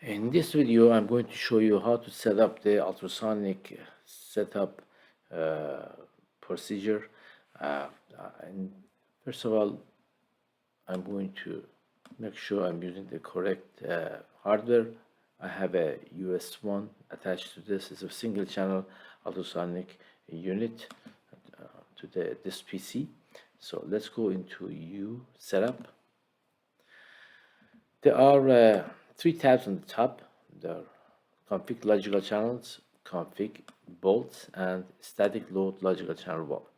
In this video, I'm going to show you how to set up the ultrasonic setup uh, procedure. And first of all, I'm going to make sure I'm using the correct hardware. I have a US1 attached to this. It's a single channel ultrasonic unit to this PC. So let's go into U setup. There are three tabs on the top. There are config logical channels, config bolts, and static load logical channel wall.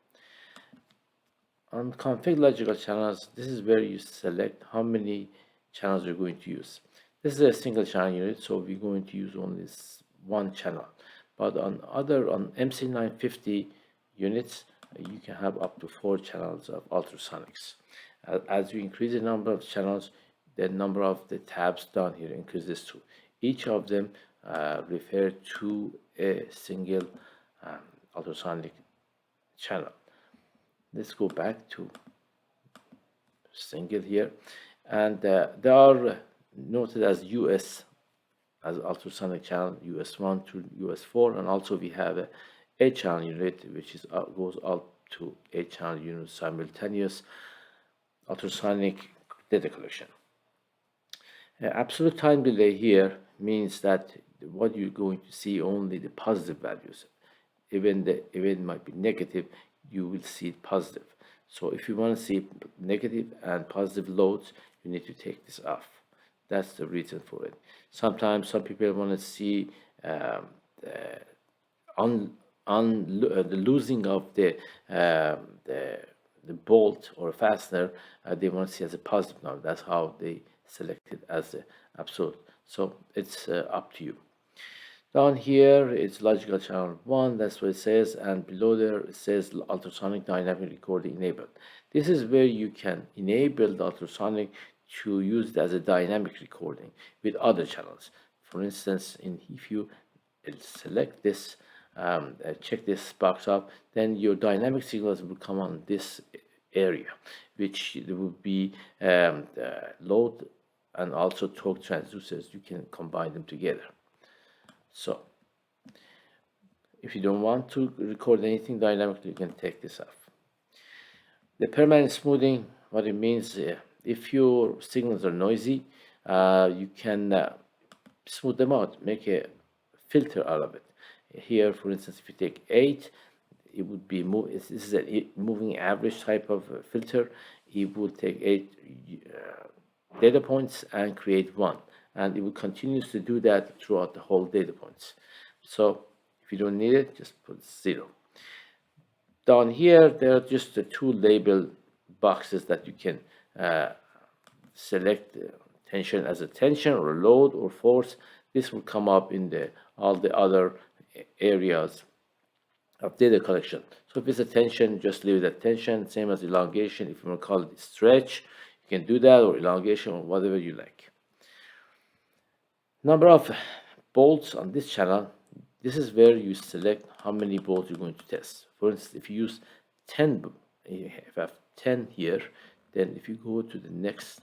On config logical channels, this is where you select how many channels you're going to use. This is a single channel unit, so we're going to use only one channel. But on MC950 units, you can have up to 4 channels of ultrasonics. As you increase the number of channels, the number of the tabs down here increases too. Each of them refer to a single ultrasonic channel. Let's go back to single here, and they are noted as US as ultrasonic channel US1 to US4, and also we have a 8 channel unit which is goes up to 8 channel unit simultaneous ultrasonic data collection. Absolute time delay here means that what you're going to see only the positive values. Even the event might be negative, you will see it positive. So if you want to see negative and positive loads, you need to take this off. That's the reason for it. Sometimes some people want to see the losing of the bolt or fastener. They want to see as a positive number. That's how they select it as the absolute. So it's up to you. Down here it's logical channel 1, that's what it says, and below there it says ultrasonic dynamic recording enabled. This is where you can enable the ultrasonic to use it as a dynamic recording with other channels. For instance, if you select this, check this box up, then your dynamic signals will come on this area, which will be load and also torque transducers. You can combine them together. So if you don't want to record anything dynamically, you can take this off. The permanent smoothing, what it means, if your signals are noisy, you can smooth them out, make a filter out of it. Here, for instance, if you take 8, it would be this is a moving average type of filter. It would take 8 data points and create 1, and it will continue to do that throughout the whole data points. So if you don't need it, just put 0. Down here, there are just the 2 label boxes that you can select tension as a tension or a load or force. This will come up in all the other areas of data collection. So if it's a tension, just leave it at tension, same as elongation. If you want to call it stretch, you can do that, or elongation, or whatever you like. Number of bolts on this channel, this is where you select how many bolts you're going to test. For instance, if you use 10, if I have 10 here, then if you go to the next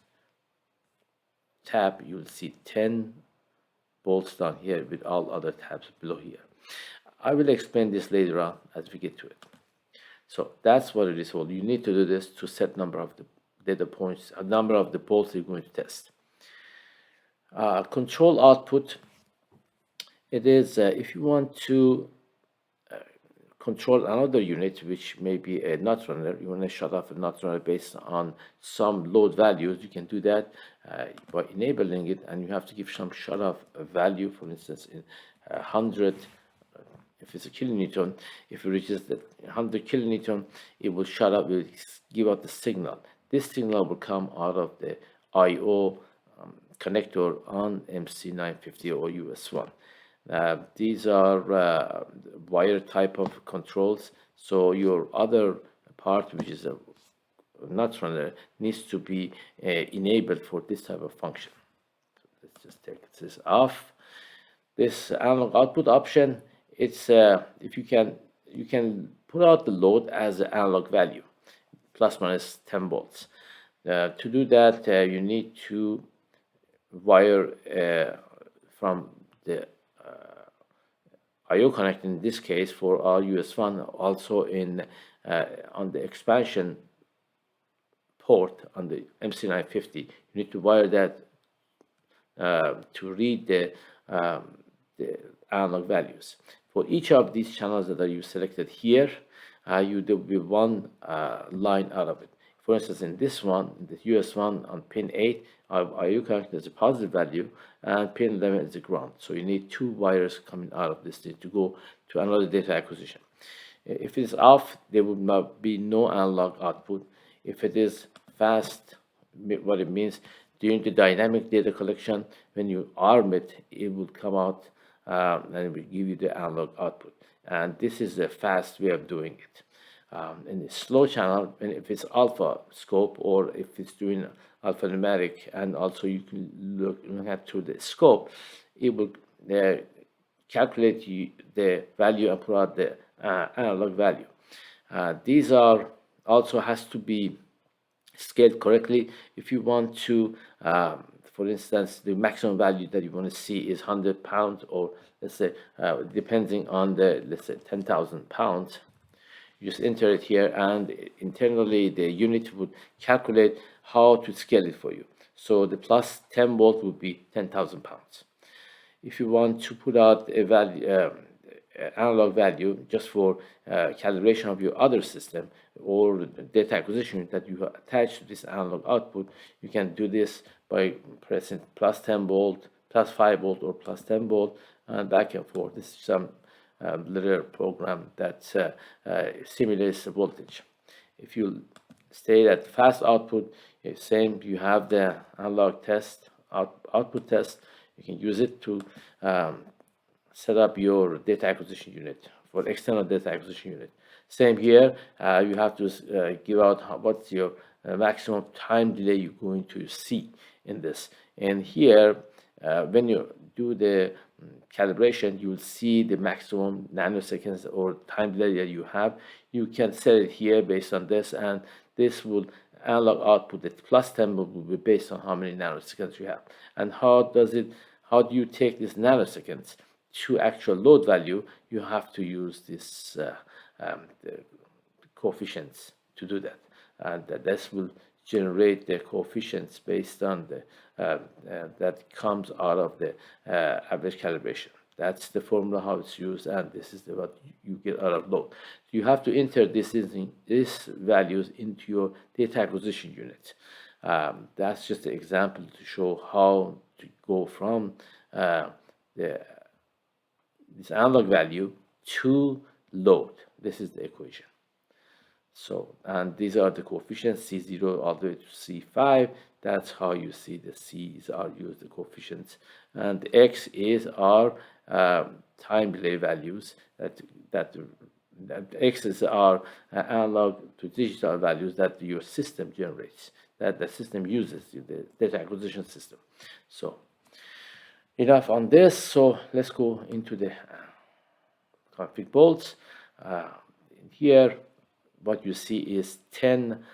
tab, you will see 10 bolts down here with all other tabs below here. I will explain this later on as we get to it. So that's what it is for. You need to do this to set number of the data points, a number of the bolts you're going to test. Control output, it is if you want to control another unit, which may be a nut runner, you want to shut off a nut runner based on some load values, you can do that by enabling it, and you have to give some shut off value. For instance, in 100, if it's a kilonewton, if it reaches the 100 kilonewton, it will shut up, it will give out the signal. This signal will come out of the I/O connector on MC950 or US1. These are wire type of controls, so your other part, which is a nut runner, needs to be enabled for this type of function. So let's just take this off. This analog output option, it's if you can put out the load as an analog value, plus minus 10 volts. To do that, you need to wire from the I/O connect in this case for our US1, also in on the expansion port on the MC950. You need to wire that to read the analog values. For each of these channels that are you selected here, there will be one line out of it. For instance, in this one, the US1 on pin 8, I/O connect is a positive value, and pin 11 is a ground. So you need two wires coming out of this to go to another data acquisition. If it is off, there will not be no analog output. If it is fast, what it means, during the dynamic data collection, when you arm it, it will come out and it will give you the analog output. And this is a fast way of doing it. In the slow channel, and if it's alpha scope or if it's doing alphanumeric, and also you can look at through the scope, it will calculate the value and put out the analog value. These are also has to be scaled correctly. If you want to, for instance, the maximum value that you want to see is 100 pounds, or let's say, depending on the, let's say, 10,000 pounds, you just enter it here, and internally the unit would calculate how to scale it for you. So the plus 10 volt would be 10,000 pounds. If you want to put out a value, analog value just for calibration of your other system or data acquisition that you attach to this analog output, you can do this by pressing plus 10 volt, plus 5 volt, or plus 10 volt, and back and forth. This is some little program that simulates the voltage. If you stay at fast output, same, you have the analog test, output test. You can use it to set up your data acquisition unit for external data acquisition unit. Same here, you have to give out what's your maximum time delay you're going to see in this. And here, when you do the calibration, you will see the maximum nanoseconds or time delay that you have. You can set it here based on this, and this will analog output that plus 10 will be based on how many nanoseconds you have. And how do you take these nanoseconds to actual load value? You have to use this the coefficients to do that, and this will generate the coefficients based on the that comes out of the average calibration. That's the formula how it's used, and this is what you get out of load. You have to enter these values into your data acquisition unit. That's just an example to show how to go from this analog value to load. This is the equation. So, and these are the coefficients, C0 all the way to C5. That's how you see the C's are used, the coefficients. And X is our time delay values. That X is our analog to digital values that your system generates, that the system uses, the data acquisition system. So, enough on this. So, let's go into the config bolts. Here, what you see is 10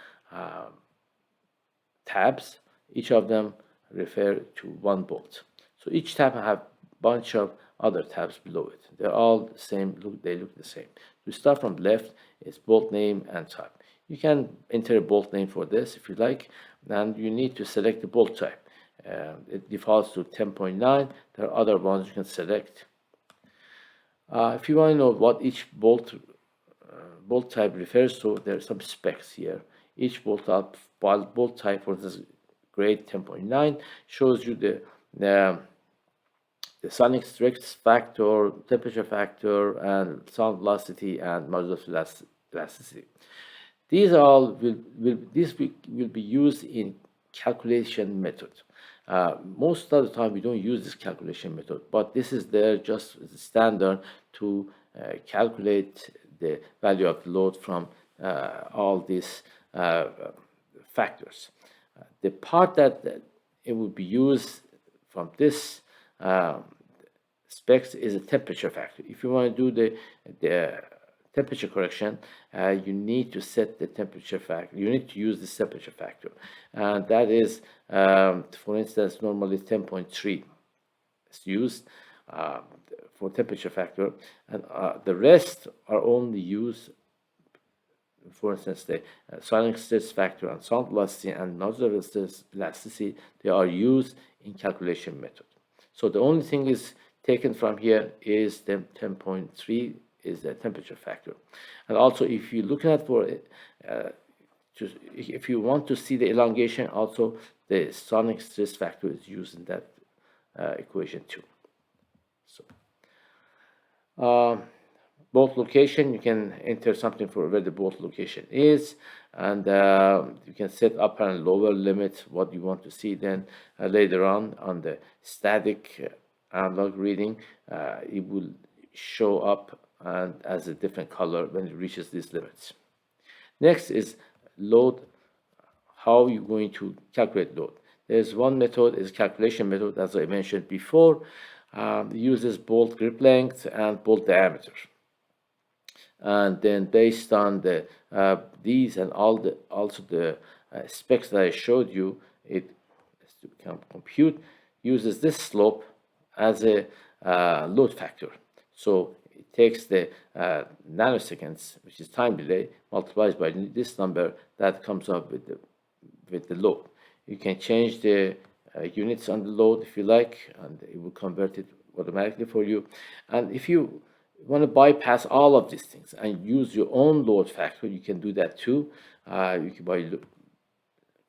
tabs. Each of them refer to one bolt. So each tab have a bunch of other tabs below it. They're all the same. They look the same. To start from left, it's bolt name and type. You can enter a bolt name for this if you like, and you need to select the bolt type. It defaults to 10.9. There are other ones you can select. If you want to know what each bolt type refers to, there are some specs here. Each bolt type, for instance, grade 10.9, shows you the sonic stress factor, temperature factor, and sound velocity, and modulus elasticity. These all will be used in calculation method. Most of the time we don't use this calculation method, but this is there just as a standard to calculate the value of the load from all these factors. The part that it will be used from this specs is a temperature factor. If you want to do the temperature correction, you need to set the temperature factor. You need to use the temperature factor, and that is, for instance, normally 10.3 is used uh, for temperature factor, and the rest are only used. For instance, the sonic stress factor and sound velocity and nozzle stress elasticity, they are used in calculation method. So the only thing is taken from here is the 10.3 is the temperature factor. And also, if you're looking at for if you want to see the elongation, also the sonic stress factor is used in that equation too. So bolt location, you can enter something for where the bolt location is, and you can set upper and lower limits what you want to see. Then later on the static analog reading, it will show up and as a different color when it reaches these limits. Next is load. How you're going to calculate load. There's one method is calculation method, as I mentioned before. Uses bolt grip length and bolt diameter, and then based on the these and also the specs that I showed you, it can compute uses this slope as a load factor. So it takes the nanoseconds, which is time delay, multiplies by this number that comes up with the load. You can change the units on the load if you like, and it will convert it automatically for you. And if you want to bypass all of these things and use your own load factor, you can do that too. You can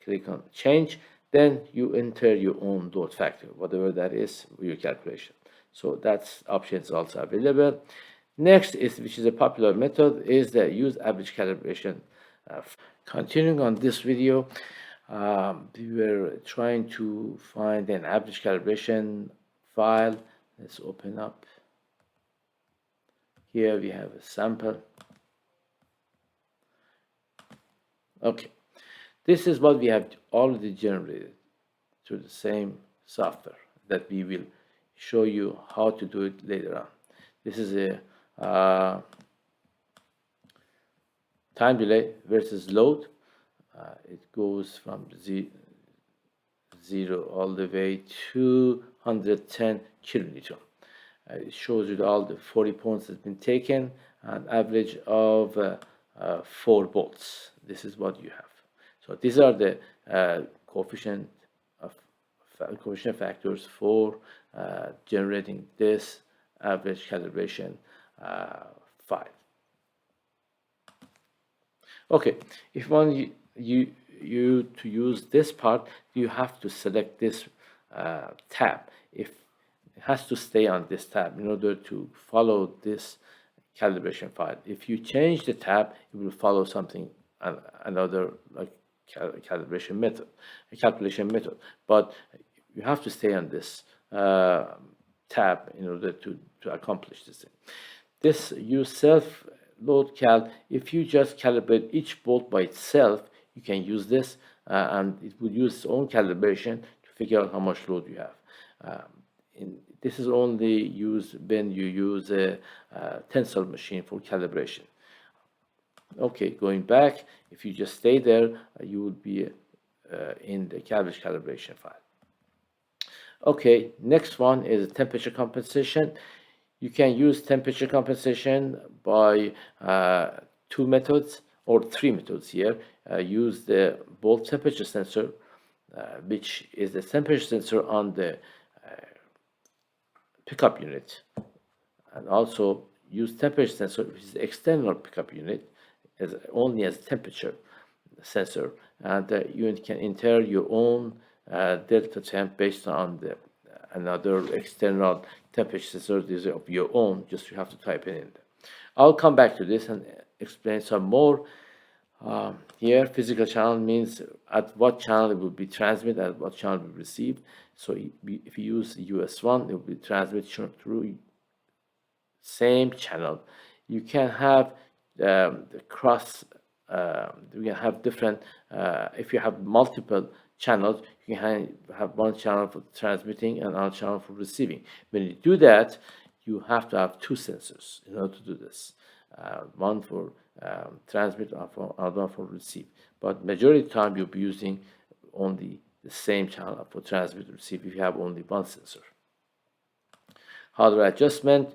click on change, then you enter your own load factor, whatever that is for your calculation. So that's options also available. Next is, which is a popular method, is the use average calibration. Continuing on this video, we were trying to find an average calibration file. Let's open up. Here we have a sample. Okay, this is what we have already generated through the same software that we will show you how to do it later on. This is a time delay versus load. It goes from 0 all the way to 110 kilonewton. It shows you all the 40 points that have been taken, an average of 4 volts. This is what you have. So these are the coefficient factors for generating this average calibration file. Okay, if you to use this part, you have to select this tab. If it has to stay on this tab in order to follow this calibration file. If you change the tab, it will follow something another like calculation method. But you have to stay on this tab in order to accomplish this thing. This use self load cal. If you just calibrate each bolt by itself, you can use this, and it will use its own calibration to figure out how much load you have. This is only used when you use a tensor machine for calibration. Okay, going back, if you just stay there, you will be in the average calibration file. Okay, next one is temperature compensation. You can use temperature compensation by 2 methods or 3 methods here. Use the bolt temperature sensor, which is the temperature sensor on the pickup unit, and also use temperature sensor, which is the external pickup unit, as only as temperature sensor, and you can enter your own delta temp based on the another external temperature sensor of your own. Just you have to type it in there. I'll come back to this and explain some more. Here, physical channel means at what channel it will be transmitted, at what channel it will be received. So if you use US1, it will be transmitted through same channel. You can have the cross. You can have different. If you have multiple channels, you can have one channel for transmitting and another channel for receiving. When you do that, you have to have 2 sensors in order to do this. One for transmit and another one for receive. But majority of the time you'll be using only the same channel for transmit and receive if you have only one sensor. hardware adjustment.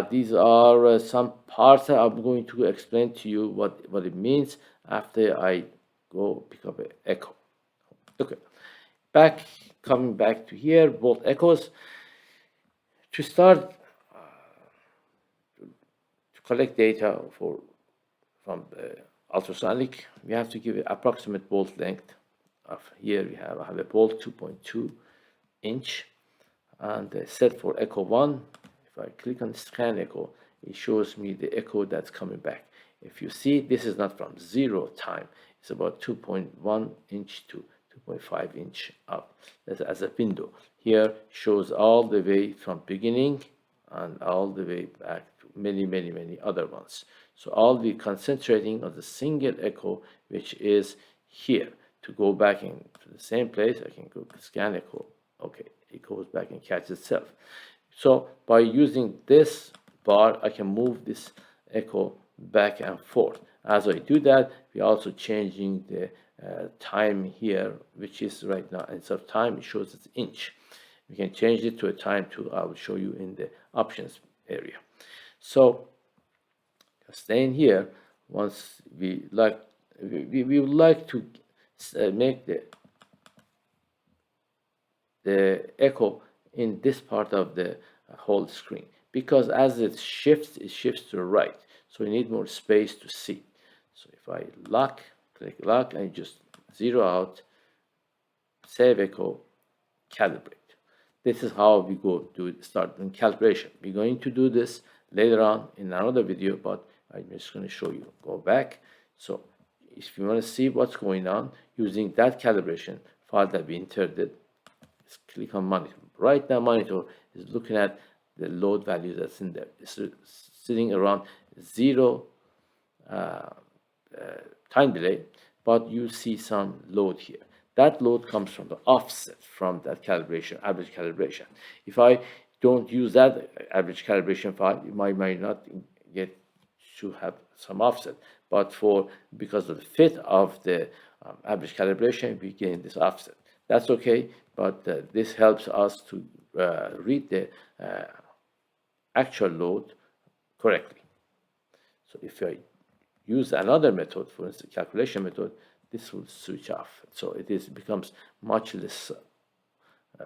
These are some parts that I'm going to explain to you what it means after I go pick up an echo. Okay, coming back to here, both echoes. To start to collect data from the ultrasonic, we have to give an approximate bolt length. Of here I have a bolt 2.2 inch, and set for echo 1. If I click on scan echo, it shows me the echo that's coming back. If you see, this is not from 0 time, it's about 2.1 inch to 2.5 inch up as a window. Here shows all the way from beginning and all the way back to many other ones. So I'll be concentrating on the single echo, which is here. To go back into the same place, I can go scan echo. Okay, it goes back and catches itself. So by using this bar, I can move this echo back and forth. As I do that, we're also changing the time here, which is right now, instead of time, it shows it's inch. We can change it to a time too. I will show you in the options area. So staying here, once we would like to make the echo in this part of the whole screen, because as it shifts to the right, so you need more space to see. So if I click lock and just zero out, save echo, calibrate. This is how we start doing calibration. We're going to do this later on in another video, but I'm just going to show you. Go back. So if you want to see what's going on using that calibration file that we inserted, just click on monitor. Right now, monitor is looking at the load value that's in there. It's sitting around 0 time delay, but you see some load here. That load comes from the offset from that calibration, average calibration. If I don't use that average calibration file, you might not get to have some offset. But because of the fit of the average calibration, we gain this offset. That's okay, but this helps us to read the actual load correctly. So if I use another method, for instance, calculation method, this will switch off. So becomes much less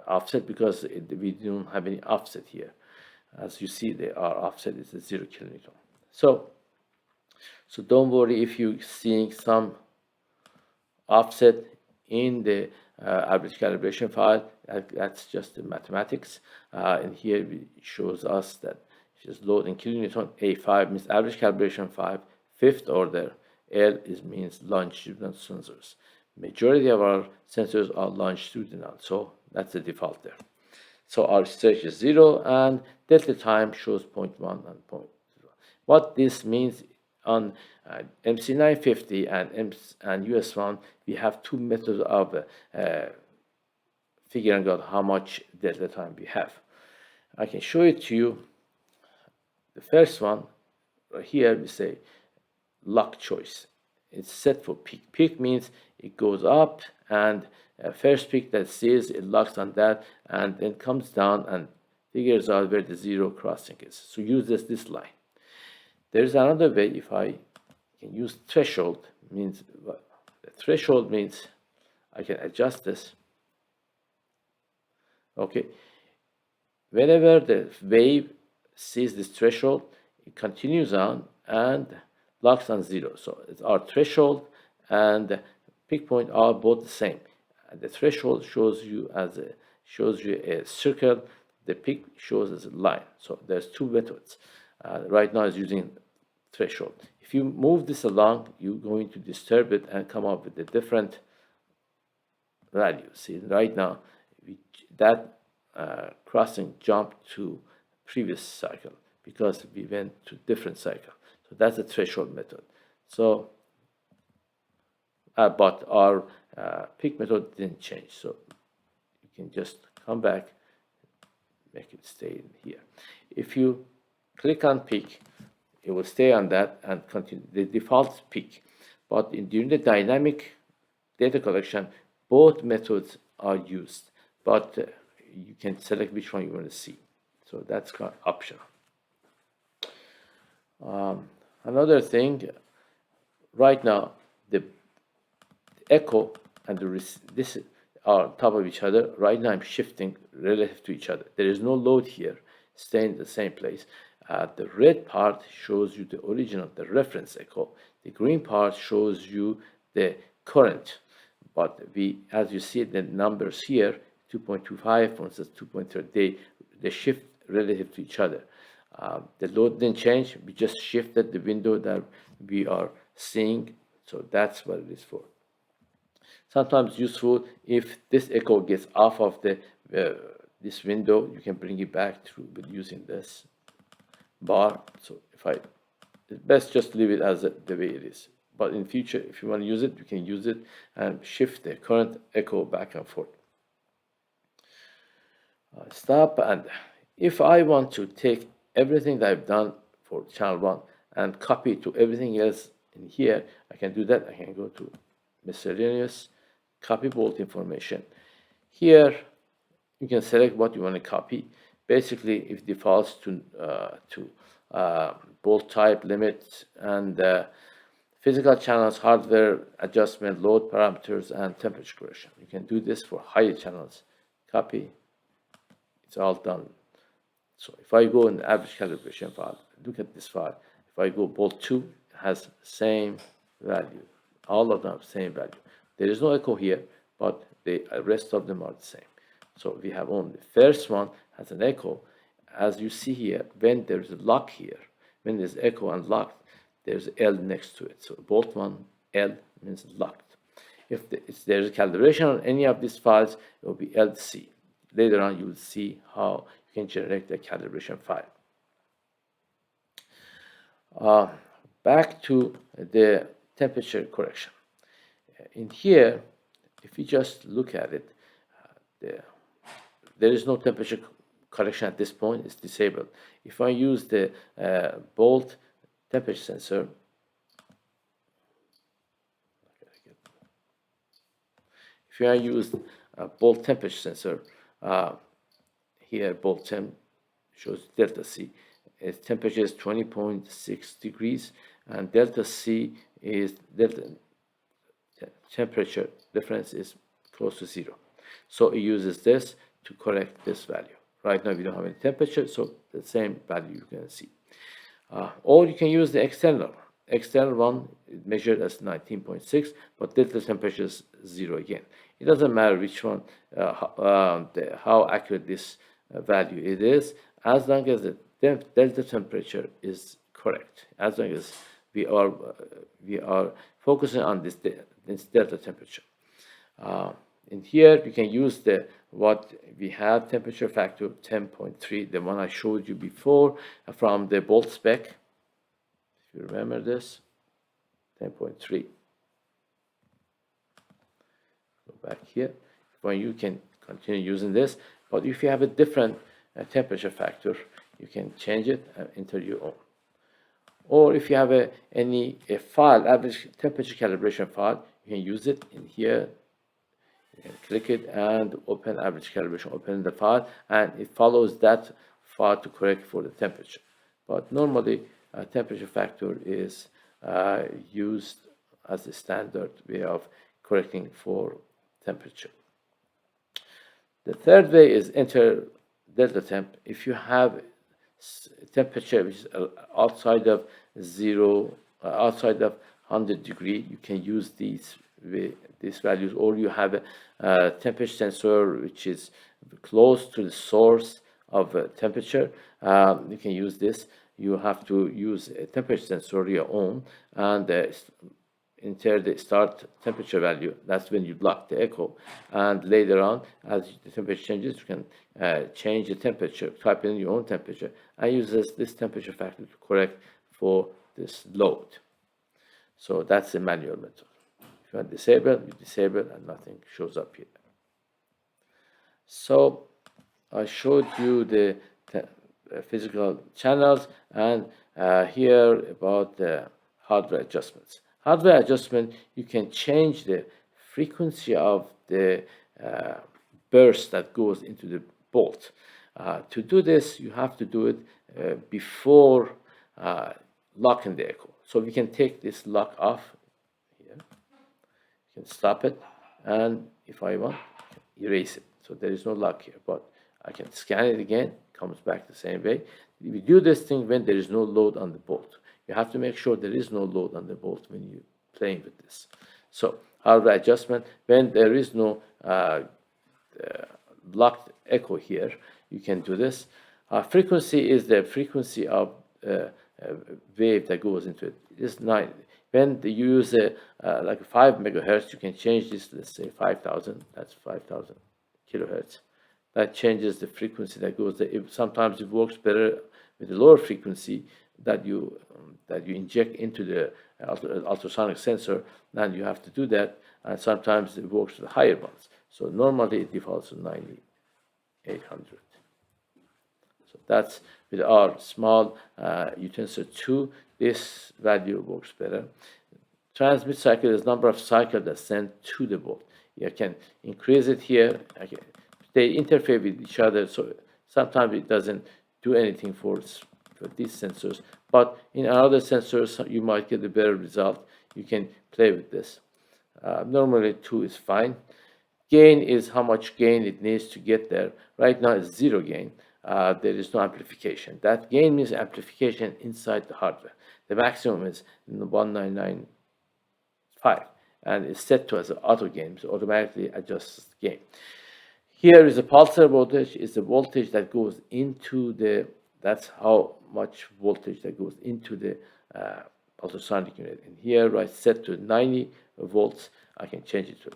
offset because we don't have any offset here. As you see, our offset is 0 kilonewton. So don't worry if you're seeing some offset in the average calibration file. That's just the mathematics. And here it shows us that just load in kilonewton. A5 means average calibration 5, fifth order. L means longitudinal sensors. Majority of our sensors are longitudinal, so that's the default there. So our stretch is 0, and delta time shows 0.1 and 0.0. What this means on MC950 and US1, we have two methods of figuring out how much delta time we have. I can show it to you. The first one, right here, we say lock choice. It's set for peak. Peak means it goes up, and first peak that sees it locks on that, and then comes down and figures out where the zero crossing is. So use this line. There's another way. If I can use threshold, means the threshold means I can adjust this. Okay. Whenever the wave sees this threshold, it continues on and locks on 0. So it's our threshold and the peak point are both the same. And the threshold shows you a circle. The peak shows as a line. So there's two methods. Right now it's using threshold. If you move this along, you're going to disturb it and come up with a different value. See, right now that crossing jumped to previous cycle because we went to different cycle. So that's the threshold method. So, but our peak method didn't change. So you can just come back, make it stay in here. If you click on peak, it will stay on that and continue. The default peak. But during the dynamic data collection, both methods are used. But you can select which one you want to see. So that's kind of optional. Another thing, right now, the echo and this are on top of each other. Right now I'm shifting relative to each other. There is no load here, staying in the same place. The red part shows you the original, the reference echo. The green part shows you the current. But as you see the numbers here, 2.25, for instance, 2.3, they shift relative to each other. The load didn't change. We just shifted the window that we are seeing. So that's what it is for. Sometimes useful if this echo gets off of the this window, you can bring it back through with using this bar. So it's best just leave it as the way it is. But in future, if you want to use it, you can use it and shift the current echo back and forth. Stop, and if I want to take everything that I've done for channel 1 and copy to everything else in here, I can do that. I can go to miscellaneous, copy bolt information. Here, you can select what you want to copy. Basically, it defaults to bolt type, limits, and physical channels, hardware adjustment, load parameters, and temperature correction. You can do this for higher channels. Copy. It's all done. So if I go in the average calibration file, look at this file. If I go bolt 2, it has same value. All of them have same value. There is no echo here, but the rest of them are the same. So we have only the first one has an echo. As you see here, when there's a lock here, when there's echo and locked, there's L next to it. So bolt 1, L means locked. If there's a calibration on any of these files, it will be LC. Later on, you will see how you can generate the calibration file. Back to the temperature correction. In here, if you just look at it, there is no temperature correction at this point. It's disabled. If I use the bolt temperature sensor, if I use a bolt temperature sensor, here bolt temp shows delta C. Its temperature is 20.6 degrees, and delta C is delta temperature difference is close to 0. So it uses this to correct this value. Right now we don't have any temperature, so the same value you can see. Or you can use the external. External one is measured as 19.6, but delta temperature is 0 again. It doesn't matter which one, how accurate this value it is, as long as the delta temperature is correct. As long as we are focusing on this delta temperature. In here, you can use what we have, temperature factor 10.3, the one I showed you before from the bolt spec. If you remember this, 10.3. Go back here. Well, you can continue using this, but if you have a different temperature factor, you can change it and enter your own. Or if you have a file, average temperature calibration file, you can use it in here. You can click it and open average calibration, open the file, and it follows that file to correct for the temperature. But normally, temperature factor is used as the standard way of correcting for temperature. The third way is enter delta temp. If you have temperature which is outside of 0, outside of 100 degree, you can use these values, or you have a temperature sensor which is close to the source of temperature. You can use this. You have to use a temperature sensor your own and enter the start temperature value. That's when you block the echo, and later on, as the temperature changes, you can change the temperature, type in your own temperature, and use this temperature factor to correct for this load. So that's the manual method. If you want to disable, you disable, and nothing shows up here. So I showed you the physical channels, and here about the hardware adjustments. Hardware adjustment, you can change the frequency of the burst that goes into the bolt. To do this, you have to do it before locking the echo. So we can take this lock off here. You can stop it, and if I want, erase it. So there is no lock here, but I can scan it again, comes back the same way. We do this thing when there is no load on the bolt. You have to make sure there is no load on the bolt when you're playing with this. So hardware adjustment, when there is no locked echo here, you can do this. Frequency is the frequency of wave that goes into it. It's 9. When you use like 5 megahertz, you can change this, let's say 5,000, that's 5,000 kilohertz. That changes the frequency that goes there. Sometimes it works better with the lower frequency that you inject into the ultrasonic sensor, and you have to do that. And sometimes it works with the higher ones. So normally it defaults to 9800. So that's with our small utensil 2. This value works better. Transmit cycle is number of cycles that send to the bolt. You can increase it here. Okay. They interfere with each other, so sometimes it doesn't do anything for these sensors. But in other sensors, you might get a better result. You can play with this. Normally 2 is fine. Gain is how much gain it needs to get there. Right now it's 0 gain. There is no amplification. That gain means amplification inside the hardware. The maximum is 1995, and it's set to as an auto gain, so automatically adjusts the gain. Here is a pulsar voltage, is the voltage that goes into the, that's how much voltage that goes into the ultrasonic unit. And here, right, set to 90 volts, I can change it to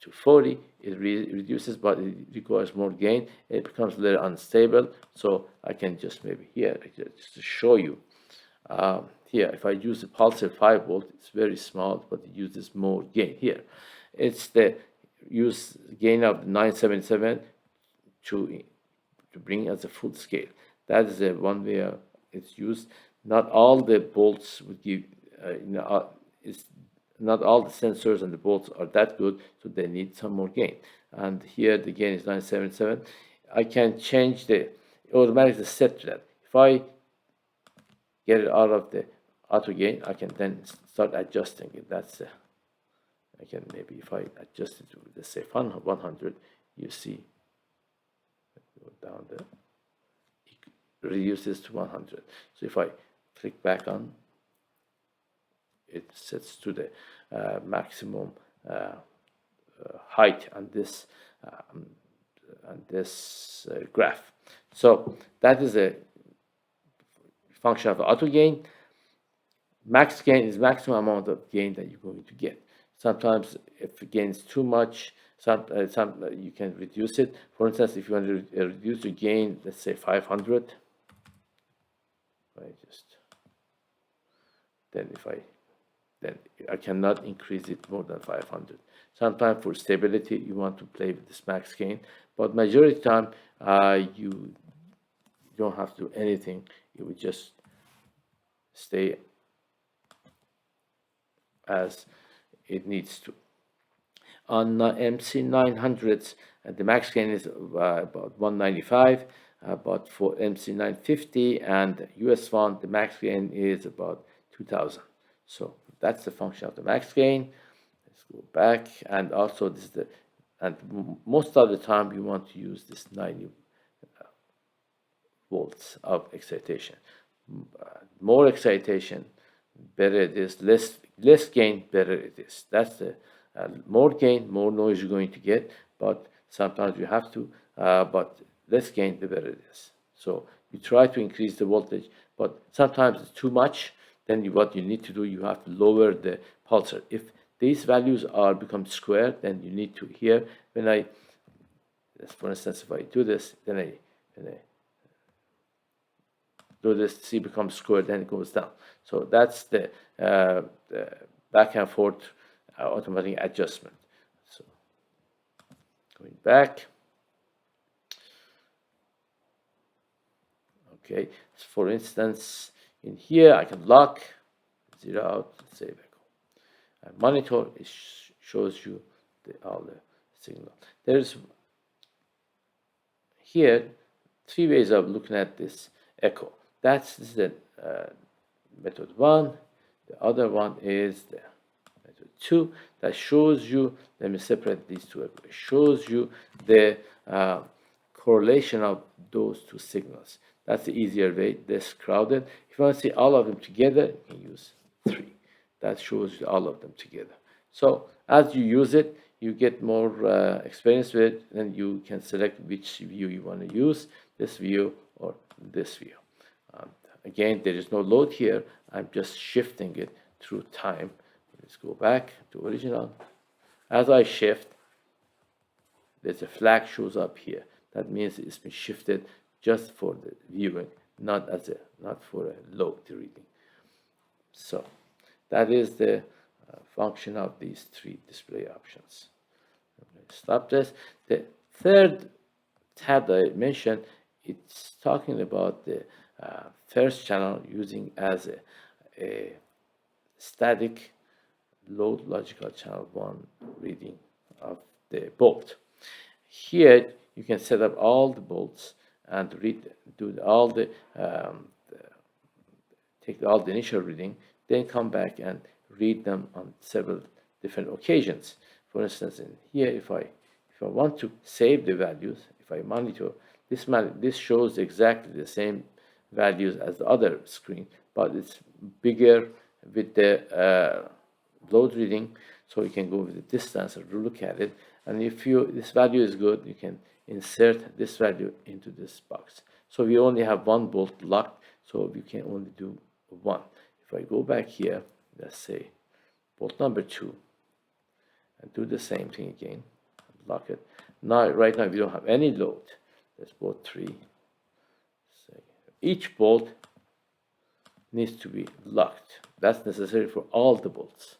40. It reduces, but it requires more gain. It becomes a little unstable, so I can just maybe here, just to show you. Here, if I use the pulsar 5 volt, it's very small, but it uses more gain. Here, it's the use gain of 977 to bring as a full scale. That is the one way it's used. Not all the bolts would give, it's not all the sensors and the bolts are that good, so they need some more gain. And here the gain is 977. I can change the automatically set to that. If I get it out of the auto gain, I can then start adjusting it. That's I can maybe, if I adjust it to, let's say 100, you see, go down there, it reduces to 100. So if I click back on, it sets to the maximum height on this graph. So that is a function of the auto gain. Max gain is maximum amount of gain that you're going to get. Sometimes if it gains too much, you can reduce it. For instance, if you want to reduce the gain, let's say 500, then I cannot increase it more than 500. Sometimes for stability, you want to play with this max gain, but majority of the time, you don't have to do anything. It would just stay as it needs to. On MC900s, the max gain is about 195, but for MC950 and US one, the max gain is about 2000. So that's the function of the max gain. Let's go back, and also this is and most of the time you want to use this 90 volts of excitation. More excitation, better it is. Less gain, better it is. That's the more gain, more noise you're going to get, but sometimes you have to, but less gain, the better it is. So you try to increase the voltage, but sometimes it's too much. Then what you need to do, you have to lower the pulsar. If these values become square, then you need to, here, when I, for instance, if I do this, then I do this, C becomes square, then it goes down. So that's the back and forth automatic adjustment. So going back, okay. So for instance, in here I can lock, 0 out, save echo. And monitor, it shows you all the signal. There's here, three ways of looking at this echo. That's the method 1. The other one is the method 2 that shows you, let me separate these two. It shows you the correlation of those two signals. That's the easier way, less crowded. If you want to see all of them together, you can use 3. That shows you all of them together. So as you use it, you get more experience with it, and you can select which view you want to use, this view or this view. Again, there is no load here. I'm just shifting it through time. Let's go back to original. As I shift, there's a flag shows up here. That means it's been shifted just for the viewing, not for a load reading. So that is the function of these 3 display options. Stop this. The third tab that I mentioned, it's talking about the first channel using as a static load logical channel 1 reading of the bolt. Here you can set up all the bolts and do all the take all the initial reading, then come back and read them on several different occasions. For instance, in here, if I want to save the values, if I monitor this shows exactly the same values as the other screen, but it's bigger with the load reading, so you can go with the distance or look at it. And if this value is good, you can insert this value into this box. So we only have one bolt locked, so we can only do one. If I go back here, let's say bolt number 2, and do the same thing again, lock it. Now, right now we don't have any load. Let's bolt 3. Each bolt needs to be locked. That's necessary for all the bolts.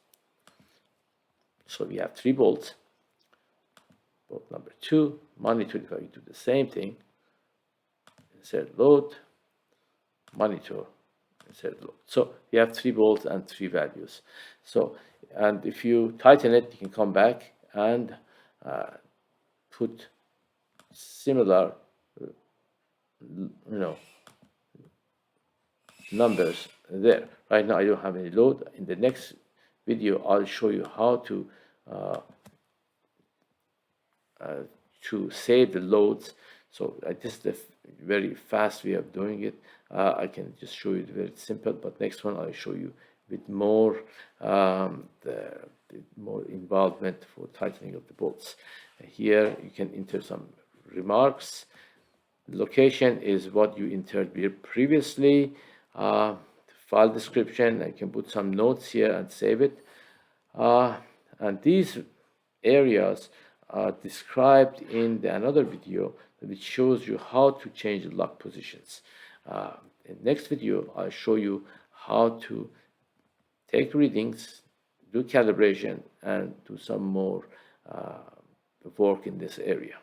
So we have 3 bolts. Bolt number 2, monitor, if I do the same thing, insert load, monitor, insert load. So we have 3 bolts and 3 values. So, and if you tighten it, you can come back and put similar, numbers there. Right now I don't have any load. In the next video, I'll show you how to save the loads. So this is the very fast way of doing it. I can just show you very simple, but next one I'll show you with more more involvement for tightening of the bolts. Here you can enter some remarks. Location is what you entered here previously. File description, I can put some notes here and save it. And these areas are described in another video which shows you how to change the lock positions. In the next video, I'll show you how to take readings, do calibration, and do some more work in this area.